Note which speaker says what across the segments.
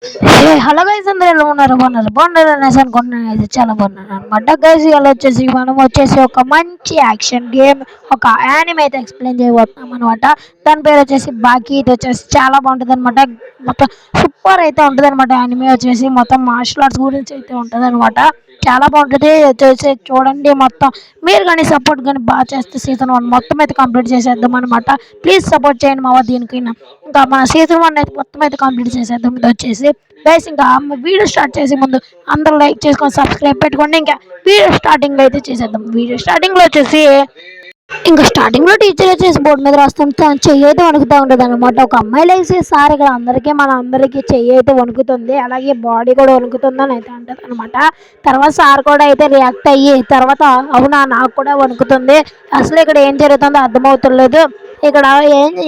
Speaker 1: Hello guys, అందరూ ఎలా ఉన్నారు? బాగున్నారు అనేసి అనుకుంటున్నాను. అయితే చాలా బాగున్నాను అనమాట గైస్. ఇలా వచ్చేసి మనం వచ్చేసి ఒక మంచి యాక్షన్ గేమ్, ఒక యానిమే అయితే ఎక్స్ప్లెయిన్ చేయబోతున్నాం అనమాట. దాని పేరు వచ్చేసి బాకీ. ఇది వచ్చేసి చాలా బాగుంటుంది అనమాట. మొత్తం సూపర్ అయితే ఉంటుంది అనమాట. యానిమే వచ్చేసి మొత్తం మార్షల్ ఆర్ట్స్ గురించి అయితే ఉంటుంది అనమాట. చాలా బాగుంటుంది వచ్చేసి చూడండి. మొత్తం మీరు కానీ సపోర్ట్ కానీ బాగా చేస్తే సీజన్ 1 మొత్తం అయితే కంప్లీట్ చేసేద్దాం అనమాట. ప్లీజ్ సపోర్ట్ చేయండి మా దీనికైనా. ఇంకా మన సీజన్ 1 అయితే మొత్తం అయితే కంప్లీట్ చేసేద్దాం. ఇది వచ్చేసి గైస్, ఇంకా వీడియో స్టార్ట్ చేసే ముందు అందరూ లైక్ చేసుకొని సబ్స్క్రైబ్ పెట్టుకోండి. ఇంకా వీడియో స్టార్టింగ్ అయితే చేసేద్దాం. వీడియో స్టార్టింగ్ లో వచ్చేసి ఇంకా స్టార్టింగ్ లో టీచర్ వచ్చేసి బోర్డు మీద రాస్తుంటే తన చెయ్యి అయితే వణుకుతూ ఉంటుంది అనమాట. ఒక అమ్మాయి లేసి సార్ ఇక్కడ మన అందరికీ చెయ్యి అయితే వణుకుతుంది, అలాగే బాడీ కూడా వణుకుతుంది అని అయితే అంటది అనమాట. తర్వాత సార్ కూడా అయితే రియాక్ట్ అయ్యి తర్వాత అవునా నాకు కూడా వణుకుతుంది, అసలు ఇక్కడ ఏం జరుగుతుందో అర్థమవుతలేదు, ఇక్కడ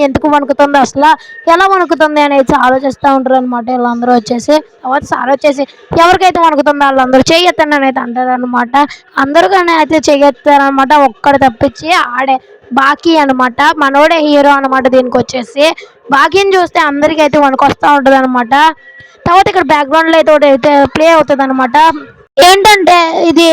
Speaker 1: ఎందుకు వణుకుతుంది, అసలు ఎలా వణుకుతుంది అనేది ఆలోచిస్తూ ఉంటారు అనమాట వీళ్ళందరూ వచ్చేసి. తర్వాత సార్ వచ్చేసి ఎవరికైతే వణుకుతుందో వాళ్ళందరూ చెయ్యొద్దని అయితే అంటారు అనమాట. అందరూ కానీ అయితే చెయ్యొత్తారనమాట, ఒక్కడు తప్పించి ఆడే బాకీ అనమాట. మనోడే హీరో అనమాట. దీనికి వచ్చేసి బాకీని చూస్తే అందరికీ అయితే వణుకొస్తూ ఉంటుంది అనమాట. తర్వాత ఇక్కడ బ్యాక్గ్రౌండ్లో అయితే ఒకటి అయితే ప్లే అవుతుంది అనమాట. ఏంటంటే ఇది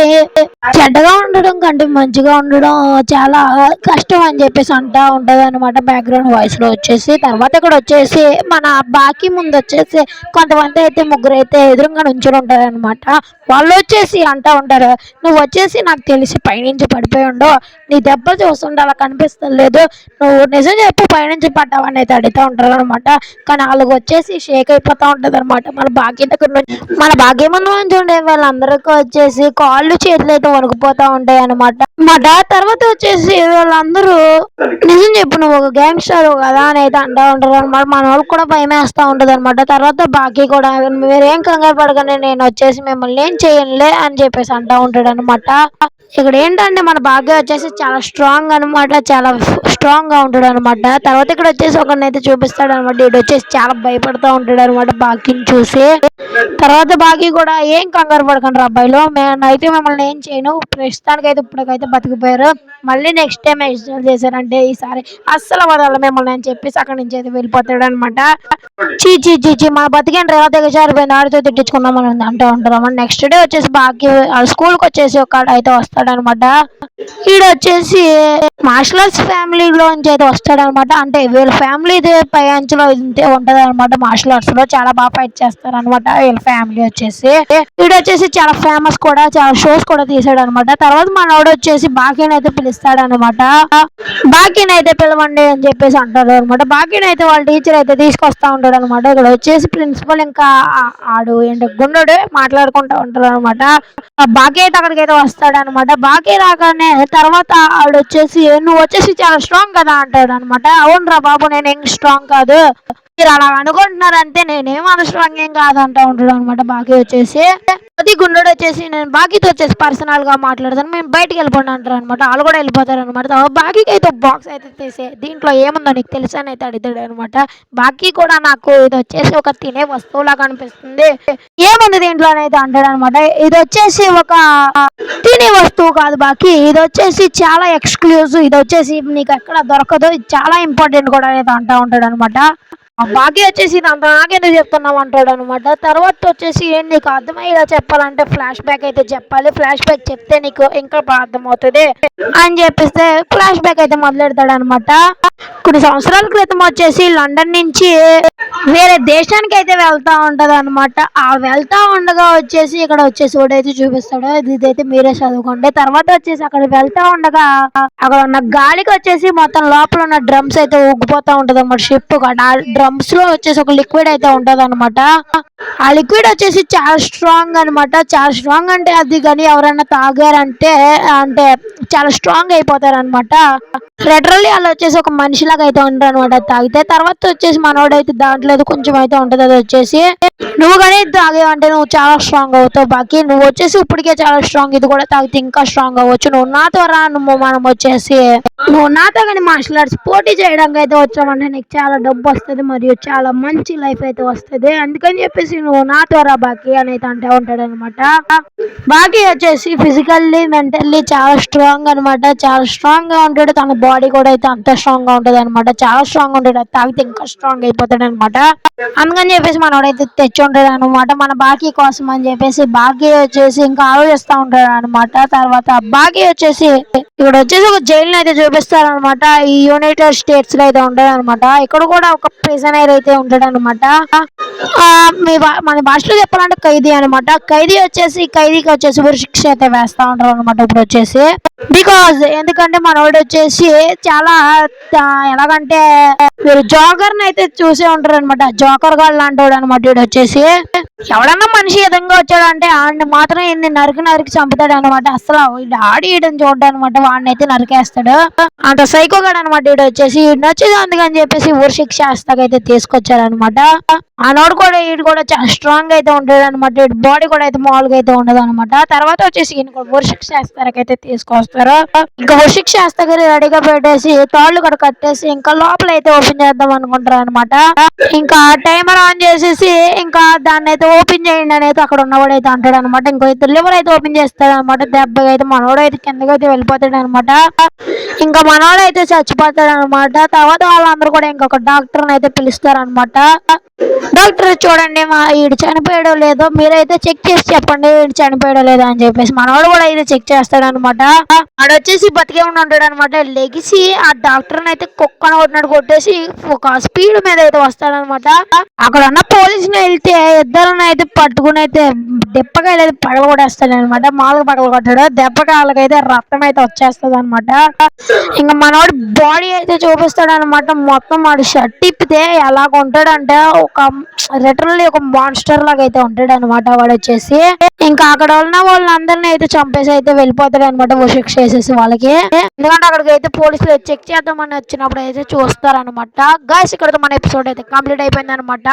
Speaker 1: చెడ్డగా ఉండడం కంటే మంచిగా ఉండడం చాలా కష్టం అని చెప్పేసి అంటా ఉంటది అనమాట బ్యాక్గ్రౌండ్ వాయిస్ లో వచ్చేసి. తర్వాత ఇక్కడ వచ్చేసి మన బాకీ ముందు వచ్చేసి కొంతమంది అయితే ముగ్గురు అయితే ఎదురుగా నుంచుని ఉంటారు అనమాట. వాళ్ళు వచ్చేసి అంటా ఉంటారు, నువ్వు వచ్చేసి నాకు తెలిసి పైనుంచి పడిపోయి ఉండవు, నీ దెబ్బ చూస్తుంటే అలా కనిపిస్తలేదు, నువ్వు నిజం చెప్పు పైనుంచి పడ్డావని అయితే అడుగుతూ ఉంటారు అనమాట. కానీ వాళ్ళకి వచ్చేసి షేక్ అయిపోతూ ఉంటది అనమాట. మన బాకీ ముందు నుంచి ఉండే వాళ్ళందరికీ వచ్చేసి కాళ్ళు చేతులు అయితే వణుకుపోతా ఉంటాయి అనమాట. తర్వాత వచ్చేసి వాళ్ళందరూ నిజం చెప్పు నువ్వు ఒక గ్యాంగ్స్టర్ కదా అని అయితే అంటూ ఉంటారు అనమాట. మన వాళ్ళకి కూడా భయం వేస్తూ ఉంటది అనమాట. తర్వాత బాకీ కూడా మీరేం కంగారు పడకండి, నేను వచ్చేసి మిమ్మల్ని ఏం చేయనులే అని చెప్పేసి అంటూ ఉంటాడు అనమాట. ఇక్కడ ఏంటంటే మన భాగ్య వచ్చేసి చాలా స్ట్రాంగ్ అనమాట, చాలా స్ట్రాంగ్ గా ఉంటాడు అనమాట. తర్వాత ఇక్కడ వచ్చేసి ఒకరిని అయితే చూపిస్తాడు అనమాట. ఇటు వచ్చేసి చాలా భయపడుతూ ఉంటాడు అనమాట బాకీని చూసి. తర్వాత బాకీ కూడా ఏం కంగారు పడకండి రా అబ్బాయిలు, అయితే మిమ్మల్ని ఏం చేయను, ప్రస్తుతానికి అయితే ఇప్పటికైతే బతికిపోయారు, మళ్ళీ నెక్స్ట్ టైం ఎక్స్టెండ్ చేశారంటే ఈసారి అస్సలు వదల మిమ్మల్ని అని చెప్పేసి అక్కడి నుంచి అయితే వెళ్ళిపోతాడు అనమాట. చీ చీ చీ చీ మా బతికేంటి రేవత జారిపోయింది, ఆడితో తిట్టించుకుందాం అని అంటూ ఉంటారు అన్నమాట. నెక్స్ట్ డే వచ్చేసి బాకీ స్కూల్కి వచ్చేసి ఒక అయితే వస్తాడనమాట. ఈడ వచ్చేసి మార్షల్ ఆర్ట్స్ ఫ్యామిలీలోంచి అయితే వస్తాడనమాట. అంటే వీళ్ళ ఫ్యామిలీ పై అంచులో ఇంతే ఉంటది అనమాట. మార్షల్ ఆర్ట్స్ లో చాలా బాగా ఫైట్ చేస్తారు అనమాట వీళ్ళ ఫ్యామిలీ వచ్చేసి. వీడు వచ్చేసి చాలా ఫేమస్ కూడా, చాలా షోస్ కూడా తీసాడు అనమాట. తర్వాత మనోడు వచ్చేసి బాకీని అయితే పిలుస్తాడు అనమాట. బాకీని అయితే పిలవండి అని చెప్పేసి అంటారు అనమాట. బాకీని అయితే వాళ్ళ టీచర్ అయితే తీసుకొస్తా ఉంటాడు అనమాట. ఇక్కడ వచ్చేసి ప్రిన్సిపల్ ఇంకా ఆడు ఏంటి గుండెడు మాట్లాడుకుంటూ ఉంటారు అనమాట. బాకీ అయితే అక్కడికైతే వస్తాడు అనమాట. బాకీ రాగానే తర్వాత ఆడు వచ్చేసి నువ్వు వచ్చేసి చాలా స్ట్రాంగ్ కదా అంటాడు అనమాట. అవునరా బాబు నేను ఏం స్ట్రాంగ్ కాదు, మీరు అలా అనుకుంటున్నారు అంతే, నేనేం స్ట్రాంగ్ ఏం కాదంటా ఉంటాడు అనమాట. బాకీ వచ్చేసి అది గుండెడు వచ్చేసి నేను బాకీతో వచ్చేసి పర్సనల్ గా మాట్లాడతాను, మేము బయటికి వెళ్ళిపోండి అంటారు అనమాట. వాళ్ళు కూడా వెళ్ళిపోతారు అనమాట. బాకీకి అయితే బాక్స్ అయితే తీసే దీంట్లో ఏముందో నీకు తెలుసా అని అయితే అడుగుతాడు అనమాట. బాకీ కూడా నాకు ఇది వచ్చేసి ఒక తినే వస్తువులా కనిపిస్తుంది, ఏముంది దీంట్లో అయితే అంటాడు అనమాట. ఇది వచ్చేసి ఒక తినే వస్తువు కాదు బాకీ, ఇది వచ్చేసి చాలా ఎక్స్క్లూజివ్, ఇది వచ్చేసి నీకు ఎక్కడ దొరకదు, ఇది చాలా ఇంపార్టెంట్ కూడా అనేది అంటా ఉంటాడు అనమాట. బాకీ వచ్చేసి అంత నాకెందుకు చెప్తున్నావు అంటాడు అనమాట. తర్వాత వచ్చేసి ఏం నీకు అర్థమయ్యేలా చెప్పాలంటే ఫ్లాష్ బ్యాక్ అయితే చెప్పాలి, ఫ్లాష్ బ్యాక్ చెప్తే నీకు ఇంకా బాగా అర్థమవుతుంది అని చెప్పేస్తే ఫ్లాష్ బ్యాక్ అయితే మొదలెడతాడు అనమాట. కొన్ని సంవత్సరాల క్రితం వచ్చేసి లండన్ నుంచి వేరే దేశానికి అయితే వెళ్తా ఉంటది అనమాట. ఆ వెళ్తా ఉండగా వచ్చేసి ఇక్కడ వచ్చేసి ఒకటైతే చూపిస్తాడు, ఇదైతే మీరే చదువుకోండి. తర్వాత వచ్చేసి అక్కడ వెళ్తా ఉండగా అక్కడ ఉన్న గాలికి వచ్చేసి మొత్తం లోపల ఉన్న డ్రమ్స్ అయితే ఊగిపోతా ఉంటది అనమాట. షిప్ ఆ డ్రమ్స్ లో వచ్చేసి ఒక లిక్విడ్ అయితే ఉంటది అనమాట. ఆ లిక్విడ్ వచ్చేసి చాలా స్ట్రాంగ్ అనమాట. చాలా స్ట్రాంగ్ అంటే అది కానీ ఎవరైనా తాగారంటే అంటే చాలా స్ట్రాంగ్ అయిపోతారు అనమాట. లిటరల్లీ వాళ్ళు వచ్చేసి ఒక మనిషిలాగా అయితే ఉంటారు అనమాట తాగితే. తర్వాత వచ్చేసి మనోడైతే దాంట్లో కొంచెం అయితే ఉంటది, అది వచ్చేసి నువ్వు కానీ తాగేవంటే నువ్వు చాలా స్ట్రాంగ్ అవుతావు బాకీ, నువ్వు వచ్చేసి ఇప్పటికే చాలా స్ట్రాంగ్, ఇది కూడా తాగితే ఇంకా స్ట్రాంగ్ అవ్వచ్చు, నువ్వు నాతో రా, మనం వచ్చేసి నువ్వు నాతో కానీ మార్షల్ ఆర్ట్స్ పోటీ చేయడానికి అయితే వచ్చామంటే నీకు చాలా డబ్బు వస్తుంది మరియు చాలా మంచి లైఫ్ అయితే వస్తుంది, అందుకని చెప్పేసి నువ్వు నాతో రా బాకీ అని అయితే అంటూ ఉంటాడు అనమాట. బాకీ వచ్చేసి ఫిజికల్లీ మెంటల్లీ చాలా స్ట్రాంగ్ అనమాట, చాలా స్ట్రాంగ్ గా ఉంటాడు. తన బాడీ కూడా అయితే అంత స్ట్రాంగ్ గా ఉంటది అనమాట. చాలా స్ట్రాంగ్ ఉంటాడు, అది తాగితే ఇంకా స్ట్రాంగ్ అయిపోతాడు అనమాట. అందుకని చెప్పేసి మనోడైతే తెచ్చి ఉంటాడు అనమాట మన బాకీ కోసం అని చెప్పేసి. బాకీ వచ్చేసి ఇంకా ఆలోచిస్తా ఉంటాడు అనమాట. తర్వాత బాకీ వచ్చేసి ఇక్కడ వచ్చేసి ఒక జైలు అయితే చూపిస్తారు అనమాట. ఈ యునైటెడ్ స్టేట్స్ లో అయితే ఉంటాడు అనమాట. ఇక్కడ కూడా ఒక ప్రిజనర్ అయితే ఉంటాడు అనమాట. మన భాషలో చెప్పాలంటే ఖైదీ అనమాట. ఖైదీకి వచ్చేసి ఉరిశిక్ష అయితే వేస్తా ఉంటారు అనమాట ఇప్పుడు వచ్చేసి. ఎందుకంటే మనోడు వచ్చేసి చాలా ఎలాగంటే మీరు జోకర్ ని అయితే చూసే ఉంటారు అనమాట. జోకర్ గాడు లాంటి అనమాట వీడు వచ్చేసి. ఎవడన్నా మనిషి విధంగా వచ్చాడంటే ఆడిని మాత్రం ఇన్ని నరికి చంపుతాడు అనమాట. అసలు వీడు ఆడి ఈడని చూడ్డా అనమాట, వాడిని అయితే నరికేస్తాడు. అంత సైకోగాడు అనమాట వీడు వచ్చేసి. వీడిని వచ్చేసి అందుకని చెప్పేసి ఉరిశిక్ష అయితే తీసుకొచ్చారనమాట. ఆ నోడు కూడా వీడు కూడా చాలా స్ట్రాంగ్ అయితే ఉంటాడు అనమాట. వీడి బాడీ కూడా అయితే మామూలుగా అయితే ఉండదు అనమాట. తర్వాత వచ్చేసి ఉరిశిక్ష అయితే తీసుకొస్తారు. ఇంకా ఉరిశిక్ష రెడీగా పెట్టేసి తాళ్ళు కూడా కట్టేసి ఇంకా లోపల అయితే ఓపెన్ చేద్దాం అనుకుంటారు అనమాట. ఇంకా టైమర్ ఆన్ చేసేసి ఇంకా దాన్ని అయితే ఓపెన్ చేయండి అని అయితే అక్కడ ఉన్నవాడు అయితే అంటాడు అనమాట. ఇంకో ఇద్దరు లివర్ అయితే ఓపెన్ చేస్తాడు అనమాట. దెబ్బగా అయితే మనోడు అయితే కిందకి అయితే వెళ్ళిపోతాడు అనమాట. ఇంకా మనోడు అయితే చచ్చిపోతాడు అనమాట. తర్వాత వాళ్ళందరూ కూడా ఇంకొక డాక్టర్ అయితే పిలుస్తారు అనమాట. డాక్టర్ చూడండి ఈడు చనిపోయాడో లేదో మీరైతే చెక్ చేసి చెప్పండి, ఈడు చనిపోయాడో లేదో అని చెప్పేసి. మనోడు కూడా అయితే చెక్ చేస్తాడు అనమాట. ఆడు వచ్చేసి బతికే ఉంటాడు అనమాట. లెగిసి ఆ డాక్టర్ అయితే కుక్కను కొట్టినట్టు కొట్టేసి ఒక స్పీడ్ మీద అయితే వస్తాడనమాట. అక్కడ ఉన్న పోలీసులు వెళ్తే ఇద్దరిని అయితే పట్టుకుని అయితే దెబ్బకాయలు అయితే పగల కొట్టేస్తాడు అనమాట. మామూలుగా పగల కొట్టాడు, దెబ్బకాయలకైతే రక్తం అయితే వచ్చేస్తుంది అనమాట. ఇంకా మనోడు బాడీ అయితే చూపిస్తాడు అనమాట. మొత్తం వాడు షర్ట్ ఇప్పితే ఎలాగ ఉంటాడంటే ఒక లిటరల్లీ ఒక మాన్స్టర్ లాగా అయితే ఉంటాడు అనమాట వాడు వచ్చేసి. ఇంకా అక్కడ ఉన్న వాళ్ళందరినీ అయితే చంపేసి అయితే వెళ్ళిపోతాడు అనమాట ఉరిశిక్ష వేసేసి వాళ్ళకి. ఎందుకంటే అక్కడికి అయితే పోలీసులు చెక్ చేద్దామని వచ్చినప్పుడు అయితే చూస్తారనమాట. గైస్ ఇక్కడతో మన ఎపిసోడ్ అయితే కంప్లీట్ అయిపోయింది అనమాట.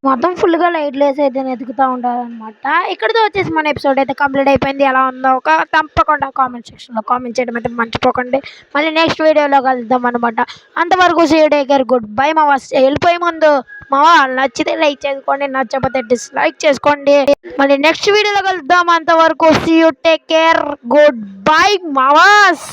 Speaker 1: మొత్తం ఫుల్ గా లైట్లు వేసి అయితే వెతుకుతా ఉంటారు అనమాట. ఇక్కడతో వచ్చేసి మన ఎపిసోడ్ అయితే కంప్లీట్ అయిపోయింది. ఎలా ఉందో ఒక తప్పకుండా కామెంట్ సెక్షన్ లో కామెంట్ చేయడం అయితే మర్చిపోకండి. మళ్ళీ నెక్స్ట్ వీడియోలో కలుద్దాం అనమాట. అంతవరకు see you, take care, good bye. మా వెళ్ళిపోయే ముందు నచ్చితే లైక్ చేసుకోండి, నచ్చకపోతే డిస్లైక్ చేసుకోండి. మళ్ళీ నెక్స్ట్ వీడియోలో కలుద్దాం. అంతవరకు see you, take care, good bye మావాస్.